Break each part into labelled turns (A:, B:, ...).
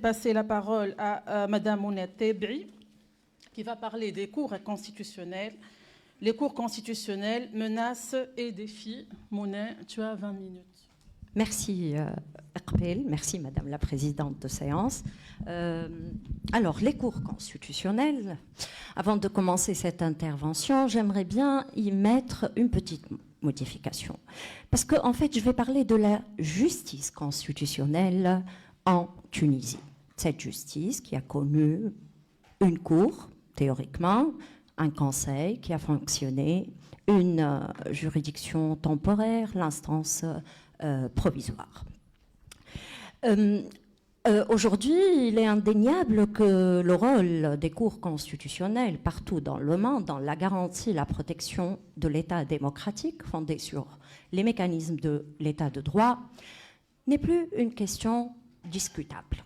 A: passer la parole à Madame Mounette Tebri, qui va parler des cours constitutionnels. Les cours constitutionnels, menaces et défis. Mounette, tu as 20 minutes.
B: Merci, Erpel. Merci, Madame la Présidente de séance. Alors, les cours constitutionnels, avant de commencer cette intervention, j'aimerais bien y mettre une petite modification. Parce qu'en fait, je vais parler de la justice constitutionnelle en Tunisie. Cette justice qui a connu une cour, théoriquement, un conseil qui a fonctionné, une juridiction temporaire, l'instance provisoire. Aujourd'hui, il est indéniable que le rôle des cours constitutionnels partout dans le monde, dans la garantie, la protection de l'État démocratique fondé sur les mécanismes de l'État de droit, n'est plus une question discutable.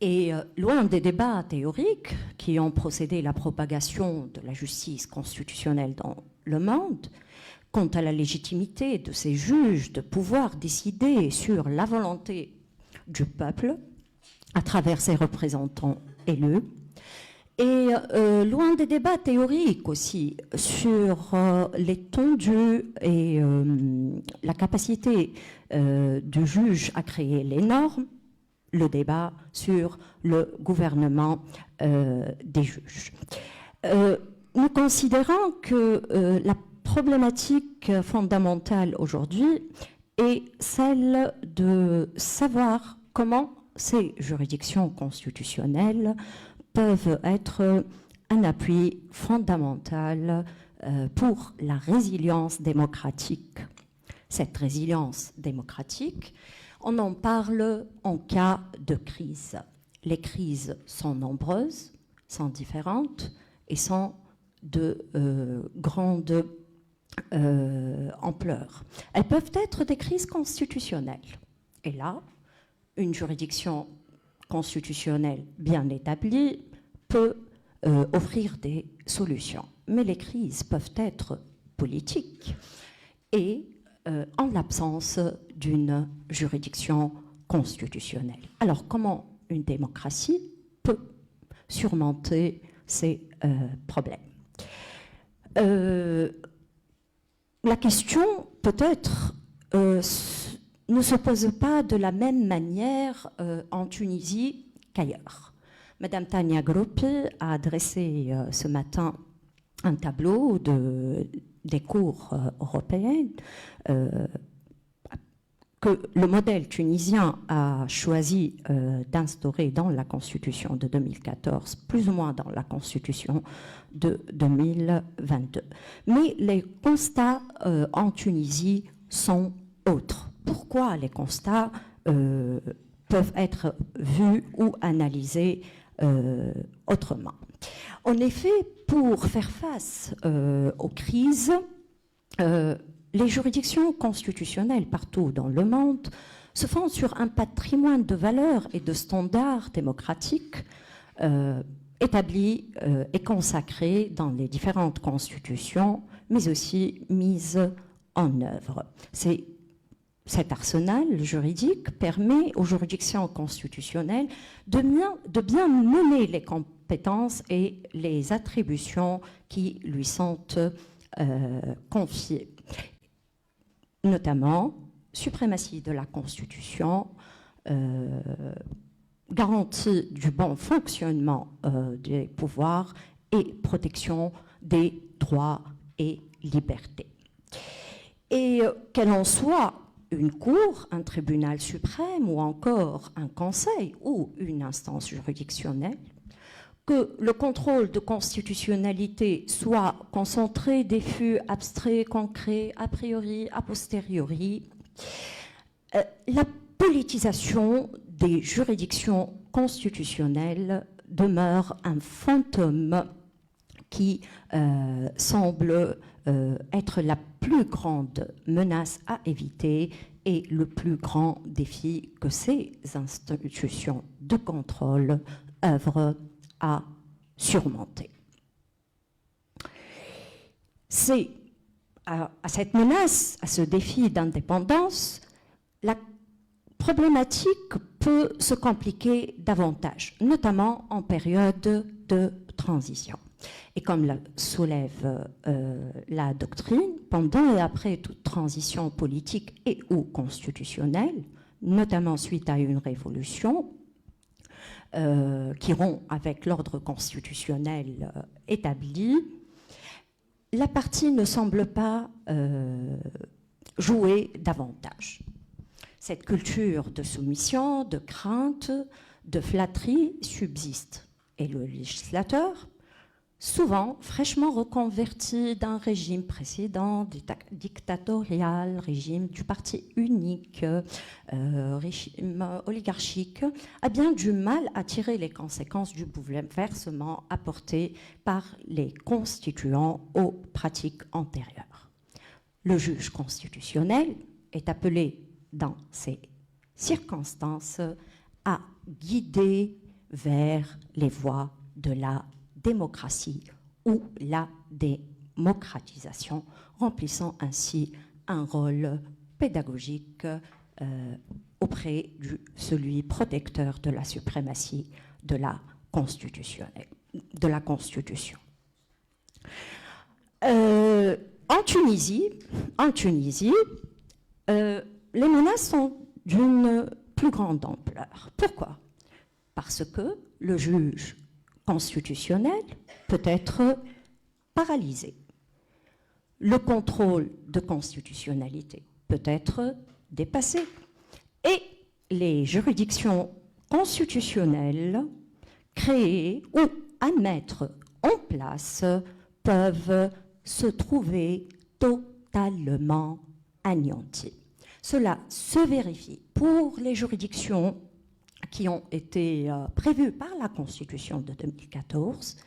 B: Et loin des débats théoriques qui ont procédé à la propagation de la justice constitutionnelle dans le monde, quant à la légitimité de ces juges de pouvoir décider sur la volonté du peuple à travers ses représentants élus, et loin des débats théoriques aussi sur l'étendue et la capacité du juge à créer les normes, le débat sur le gouvernement des juges. Nous considérons que la problématique fondamentale aujourd'hui est celle de savoir comment ces juridictions constitutionnelles peuvent être un appui fondamental pour la résilience démocratique. Cette résilience démocratique, on en parle en cas de crise. Les crises sont nombreuses, sont différentes et sont de grande ampleur. Elles peuvent être des crises constitutionnelles. Et là, une juridiction constitutionnelle bien établie peut offrir des solutions. Mais les crises peuvent être politiques et en l'absence d'une juridiction constitutionnelle. Alors, comment une démocratie peut surmonter ces problèmes? La question, peut-être, ne se pose pas de la même manière en Tunisie qu'ailleurs. Madame Tania Groppi a dressé ce matin un tableau des cours européennes que le modèle tunisien a choisi d'instaurer dans la Constitution de 2014, plus ou moins dans la Constitution de 2022. Mais les constats en Tunisie sont autres. Pourquoi les constats peuvent être vus ou analysés autrement? En effet, pour faire face aux crises, les juridictions constitutionnelles partout dans le monde se fondent sur un patrimoine de valeurs et de standards démocratiques établis et consacrés dans les différentes constitutions, mais aussi mis en œuvre. Cet arsenal juridique permet aux juridictions constitutionnelles de bien mener les compétences et les attributions qui lui sont confiées. Notamment, suprématie de la Constitution, garantie du bon fonctionnement des pouvoirs et protection des droits et libertés. Et qu'elle en soit une cour, un tribunal suprême ou encore un conseil ou une instance juridictionnelle, que le contrôle de constitutionnalité soit concentré, diffus, abstrait, concret, a priori, a posteriori. La politisation des juridictions constitutionnelles demeure un fantôme qui semble être la plus grande menace à éviter et le plus grand défi que ces institutions de contrôle œuvrent à surmonter. C'est à cette menace, à ce défi d'indépendance, la problématique peut se compliquer davantage, notamment en période de transition. Et comme le soulève la doctrine, pendant et après toute transition politique et ou constitutionnelle, notamment suite à une révolution qui rompt avec l'ordre constitutionnel établi, la partie ne semble pas jouer davantage. Cette culture de soumission, de crainte, de flatterie subsiste. Et le législateur, souvent fraîchement reconverti d'un régime précédent, dictatorial, régime du parti unique, régime oligarchique, a bien du mal à tirer les conséquences du bouleversement apporté par les constituants aux pratiques antérieures. Le juge constitutionnel est appelé dans ces circonstances à guider vers les voies de la démocratie ou la démocratisation, remplissant ainsi un rôle pédagogique auprès de celui protecteur de la suprématie de la Constitution. En Tunisie, les menaces sont d'une plus grande ampleur. Pourquoi? Parce que le juge constitutionnel peut être paralysé. Le contrôle de constitutionnalité peut être dépassé. Et les juridictions constitutionnelles créées ou à mettre en place peuvent se trouver totalement anéanties. Cela se vérifie pour les juridictions qui ont été prévues par la Constitution de 2014,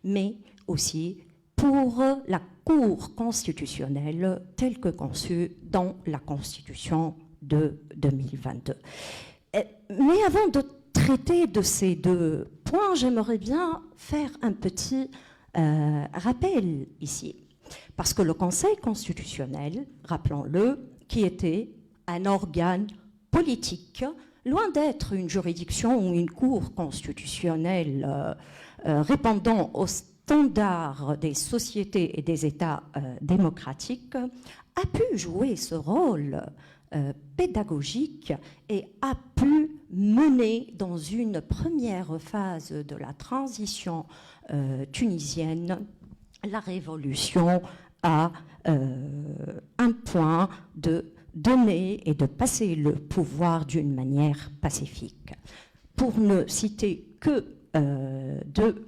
B: mais aussi pour la Cour constitutionnelle telle que conçue dans la Constitution de 2022. Mais avant de traiter de ces deux points, j'aimerais bien faire un petit rappel ici. Parce que le Conseil constitutionnel, rappelons-le, qui était un organe politique, loin d'être une juridiction ou une cour constitutionnelle répondant aux standards des sociétés et des États démocratiques, a pu jouer ce rôle pédagogique et a pu mener dans une première phase de la transition tunisienne la révolution à un point de donner et de passer le pouvoir d'une manière pacifique. Pour ne citer que deux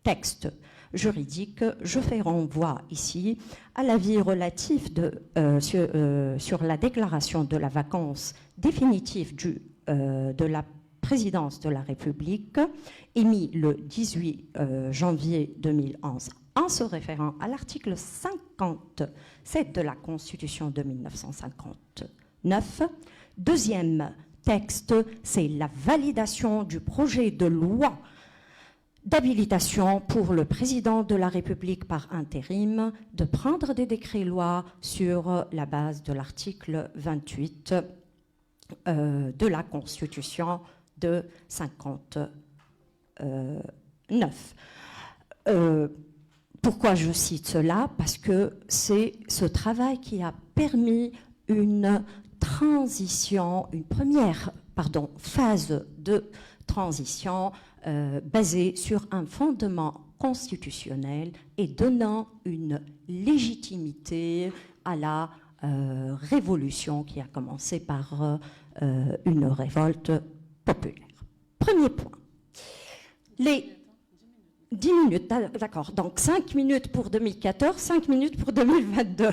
B: textes juridiques, je fais renvoi ici à l'avis relatif sur la déclaration de la vacance définitive de la présidence de la République, émis le 18 janvier 2011, en se référant à l'article 57 de la Constitution de 1959. Deuxième texte, c'est la validation du projet de loi d'habilitation pour le président de la République par intérim de prendre des décrets-lois sur la base de l'article 28 de la Constitution de 1959. Pourquoi je cite cela? Parce que c'est ce travail qui a permis une transition, une première phase de transition basée sur un fondement constitutionnel et donnant une légitimité à la révolution qui a commencé par une révolte populaire. Premier point. Les 10 minutes, d'accord. Donc 5 minutes pour 2014, 5 minutes pour 2022.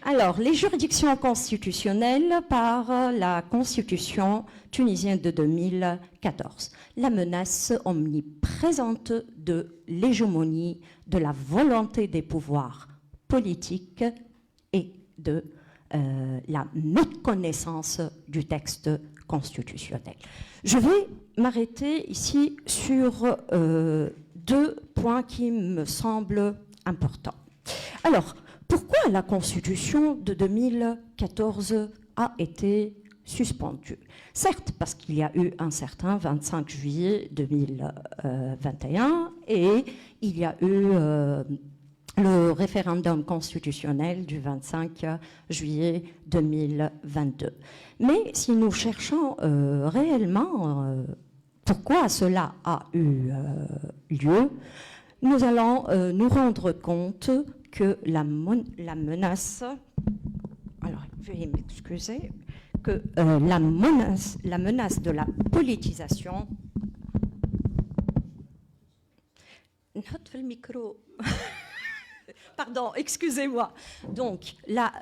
B: Alors, les juridictions constitutionnelles par la Constitution tunisienne de 2014. La menace omniprésente de l'hégémonie, de la volonté des pouvoirs politiques et de la méconnaissance du texte constitutionnel. Je vais m'arrêter ici sur deux points qui me semblent importants. Alors, pourquoi la Constitution de 2014 a été suspendu. Certes, parce qu'il y a eu un certain 25 juillet 2021 et il y a eu le référendum constitutionnel du 25 juillet 2022. Mais si nous cherchons réellement pourquoi cela a eu lieu, nous allons nous rendre compte que la menace, alors veuillez m'excuser, que la menace de la politisation. Notre micro. Pardon, excusez-moi. Donc, la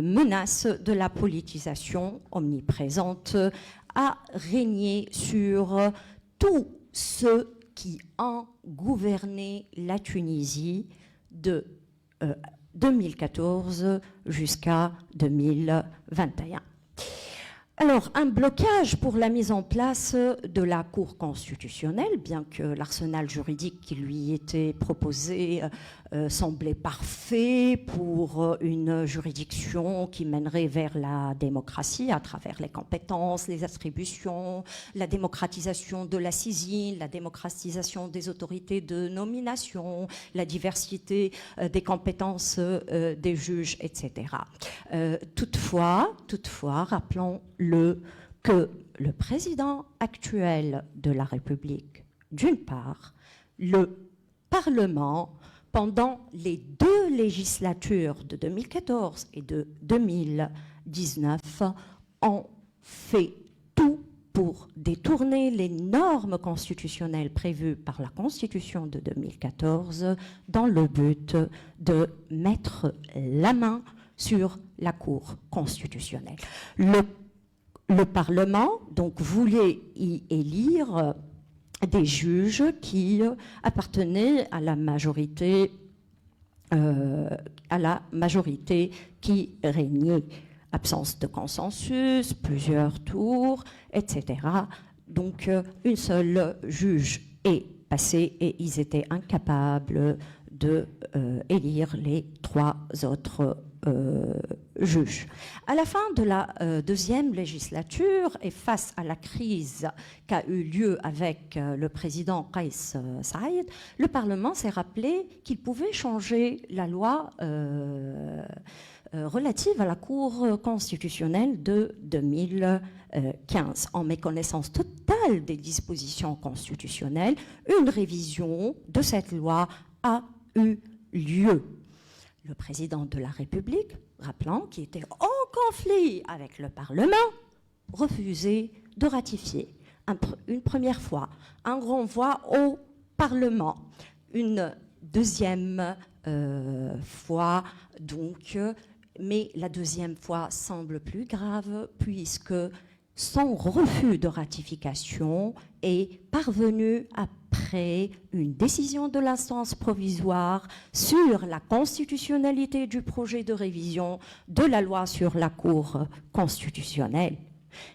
B: menace de la politisation omniprésente a régné sur tous ceux qui ont gouverné la Tunisie de 2014 jusqu'à 2021. Alors, un blocage pour la mise en place de la Cour constitutionnelle, bien que l'arsenal juridique qui lui était proposé semblait parfait pour une juridiction qui mènerait vers la démocratie à travers les compétences, les attributions, la démocratisation de la saisine, la démocratisation des autorités de nomination, la diversité des compétences des juges, etc. Toutefois, rappelons-le que le président actuel de la République, d'une part, le Parlement, pendant les deux législatures de 2014 et de 2019, ont fait tout pour détourner les normes constitutionnelles prévues par la Constitution de 2014 dans le but de mettre la main sur la Cour constitutionnelle. Le Parlement donc voulait y élire des juges qui appartenaient à la majorité qui régnait. Absence de consensus, plusieurs tours, etc. Donc une seule juge est passée et ils étaient incapables de élire les trois autres juges. À la fin de la deuxième législature et face à la crise qu'a eu lieu avec le président Kais Saïed, le Parlement s'est rappelé qu'il pouvait changer la loi relative à la Cour constitutionnelle de 2015. En méconnaissance totale des dispositions constitutionnelles, une révision de cette loi a eu lieu. Le président de la République, rappelant qu'il était en conflit avec le Parlement, refusait de ratifier une première fois un renvoi au Parlement, une deuxième fois donc, mais la deuxième fois semble plus grave puisque son refus de ratification est parvenu après une décision de l'instance provisoire sur la constitutionnalité du projet de révision de la loi sur la Cour constitutionnelle.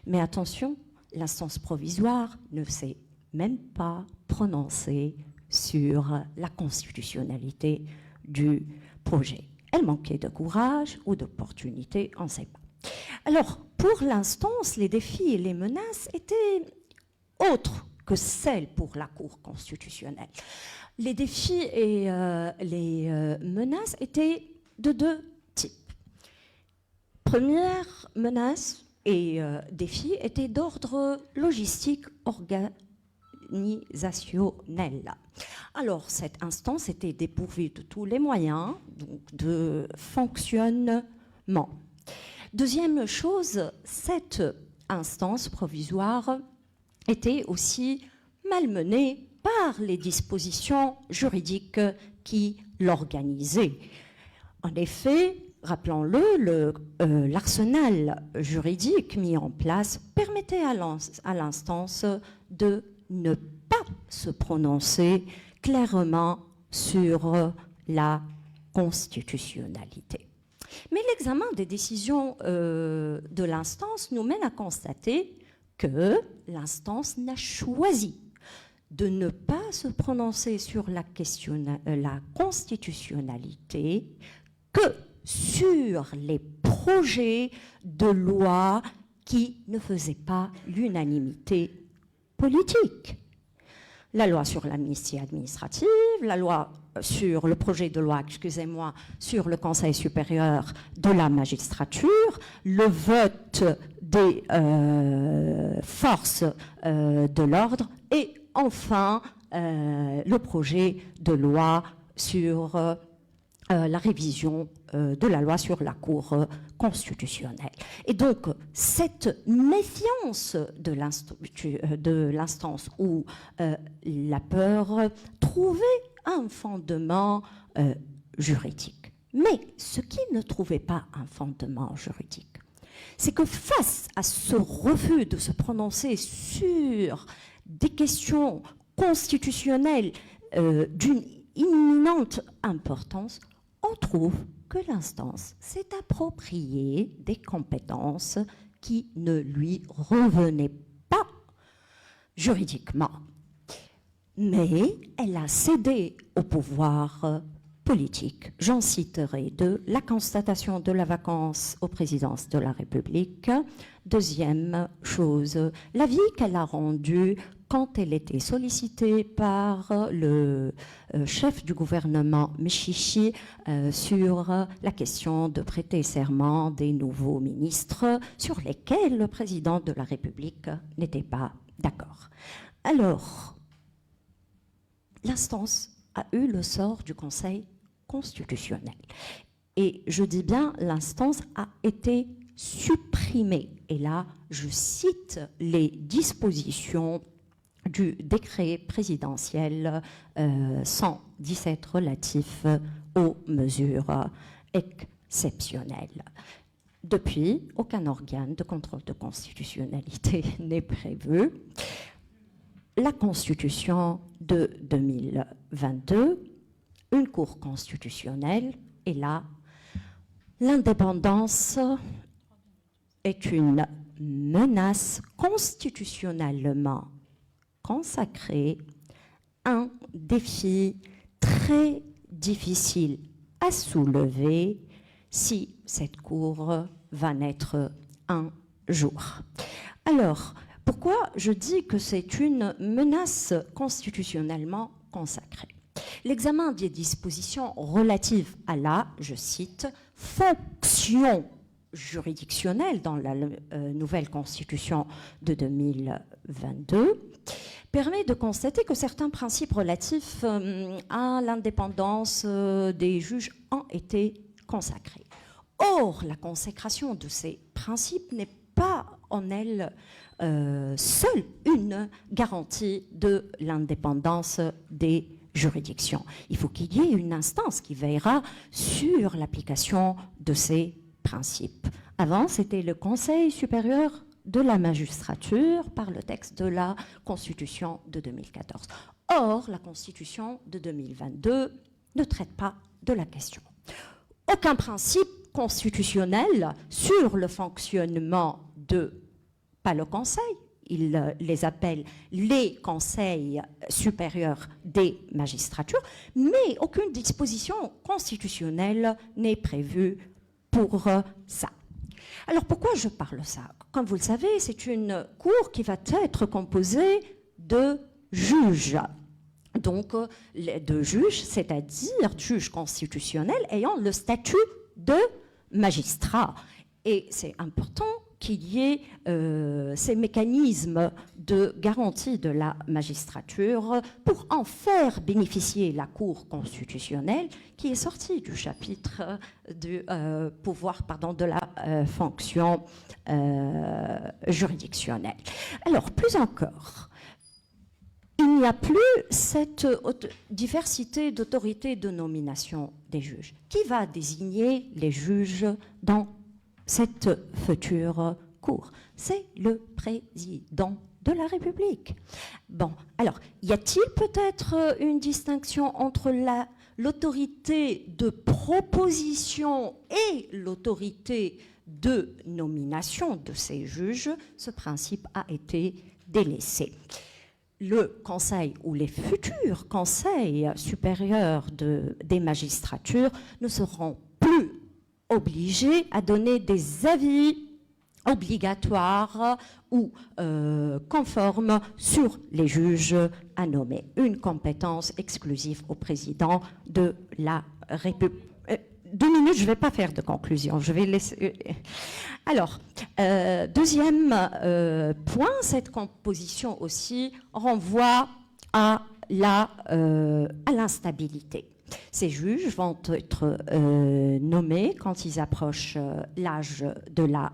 B: Mais attention, l'instance provisoire ne s'est même pas prononcée sur la constitutionnalité du projet. Elle manquait de courage ou d'opportunité, on ne sait pas. Alors, pour l'instance, les défis et les menaces étaient autres que celles pour la Cour constitutionnelle. Les défis et les menaces étaient de deux types. Première menace et défi étaient d'ordre logistique organisationnel. Alors, cette instance était dépourvue de tous les moyens donc de fonctionnement. Deuxième chose, cette instance provisoire était aussi malmenée par les dispositions juridiques qui l'organisaient. En effet, rappelons-le, l'arsenal juridique mis en place permettait à l'instance de ne pas se prononcer clairement sur la constitutionnalité. Mais l'examen des décisions de l'instance nous mène à constater que l'instance n'a choisi de ne pas se prononcer sur la constitutionnalité que sur les projets de loi qui ne faisait pas l'unanimité politique. La loi sur l'amnistie administrative, la loi sur le projet de loi, excusez-moi, sur le Conseil supérieur de la magistrature, le vote des forces de l'ordre et enfin le projet de loi sur la révision de la loi sur la Cour constitutionnelle. Et donc, cette méfiance de l'instance où la peur trouvait un fondement juridique. Mais ce qui ne trouvait pas un fondement juridique, c'est que face à ce refus de se prononcer sur des questions constitutionnelles d'une imminente importance, on trouve que l'instance s'est appropriée des compétences qui ne lui revenaient pas juridiquement. Mais elle a cédé au pouvoir politique. J'en citerai deux. La constatation de la vacance aux présidences de la République. Deuxième chose, l'avis qu'elle a rendu quand elle était sollicitée par le chef du gouvernement Mechichi sur la question de prêter serment des nouveaux ministres sur lesquels le président de la République n'était pas d'accord. Alors, l'instance a eu le sort du Conseil constitutionnel. Et je dis bien, l'instance a été supprimée. Et là, je cite les dispositions du décret présidentiel 117 relatif aux mesures exceptionnelles. Depuis, aucun organe de contrôle de constitutionnalité n'est prévu. La Constitution de 2022, une Cour constitutionnelle, et là, l'indépendance est une menace constitutionnellement consacrée, un défi très difficile à soulever si cette Cour va naître un jour. Alors, pourquoi je dis que c'est une menace constitutionnellement consacrée? L'examen des dispositions relatives à la, je cite, fonction juridictionnelle dans la nouvelle Constitution de 2022 permet de constater que certains principes relatifs à l'indépendance des juges ont été consacrés. Or, la consécration de ces principes n'est pas en elle seule une garantie de l'indépendance des juridictions. Il faut qu'il y ait une instance qui veillera sur l'application de ces principes. Avant, c'était le Conseil supérieur de la magistrature par le texte de la Constitution de 2014. Or, la Constitution de 2022 ne traite pas de la question. Aucun principe constitutionnel sur le fonctionnement de, pas le Conseil, il les appelle les conseils supérieurs des magistratures, mais aucune disposition constitutionnelle n'est prévue pour ça. Alors pourquoi je parle de ça? Comme vous le savez, c'est une cour qui va être composée de juges. Donc de juges, c'est-à-dire juges constitutionnels ayant le statut de magistrat. Et c'est important qu'il y ait ces mécanismes de garantie de la magistrature pour en faire bénéficier la Cour constitutionnelle qui est sortie du chapitre du pouvoir, de la fonction juridictionnelle. Alors, plus encore, il n'y a plus cette diversité d'autorités de nomination des juges. Qui va désigner les juges dans cette future Cour? C'est le président de la République. Bon, alors, y a-t-il peut-être une distinction entre l'autorité de proposition et l'autorité de nomination de ces juges? Ce principe a été délaissé. Le Conseil ou les futurs conseils supérieurs des magistratures ne seront plus obligés à donner des avis obligatoire ou conforme sur les juges à nommer. Une compétence exclusive au président de la République. 2 minutes, je ne vais pas faire de conclusion. Je vais laisser. Alors, deuxième point, cette composition aussi renvoie à l'instabilité. Ces juges vont être nommés quand ils approchent l'âge de la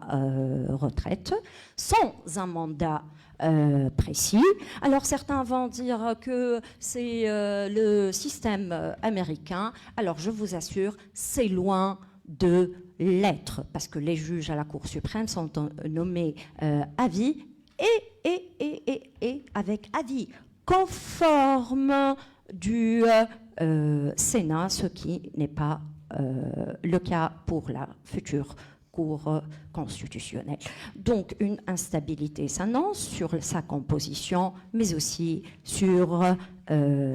B: retraite, sans un mandat précis. Alors certains vont dire que c'est le système américain. Alors je vous assure, c'est loin de l'être, parce que les juges à la Cour suprême sont nommés à vie et avec avis conforme du Sénat, ce qui n'est pas le cas pour la future Cour constitutionnelle. Donc une instabilité s'annonce sur sa composition, mais aussi sur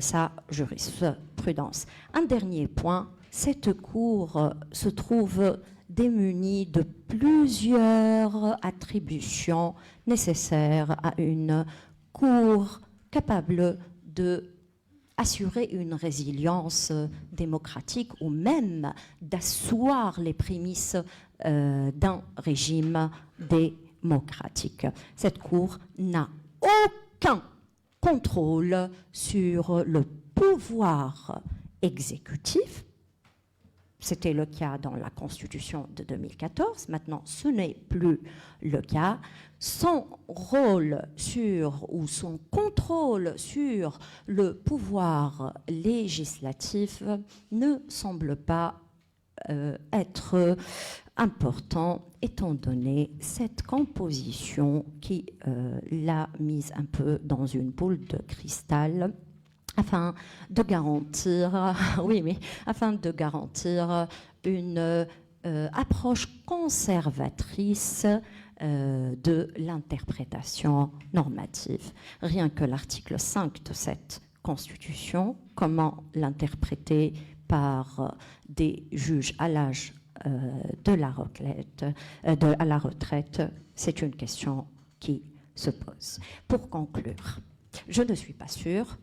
B: sa jurisprudence. Un dernier point, cette Cour se trouve démunie de plusieurs attributions nécessaires à une Cour capable de assurer une résilience démocratique ou même d'asseoir les prémices d'un régime démocratique. Cette Cour n'a aucun contrôle sur le pouvoir exécutif. C'était le cas dans la Constitution de 2014. Maintenant, ce n'est plus le cas. Son rôle ou son contrôle sur le pouvoir législatif ne semble pas être important, étant donné cette composition qui l'a mise un peu dans une boule de cristal, afin de garantir, afin de garantir une approche conservatrice de l'interprétation normative. Rien que l'article 5 de cette Constitution, comment l'interpréter par des juges à l'âge de la retraite, c'est une question qui se pose. Pour conclure, je ne suis pas sûre.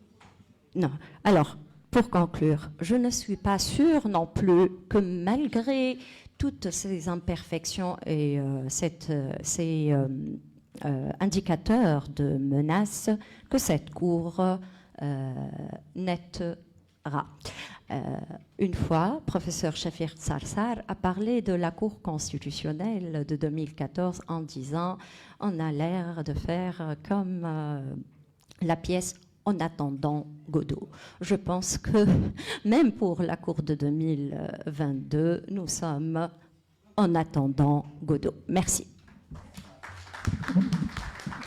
B: Non. Alors, pour conclure, je ne suis pas sûre non plus que malgré toutes ces imperfections et ces indicateurs de menace, que cette Cour naîtra. Une fois, professeur Shafir Sarsar a parlé de la Cour constitutionnelle de 2014 en disant « on a l'air de faire comme la pièce en attendant Godot ». Je pense que même pour la Cour de 2022, nous sommes en attendant Godot. Merci.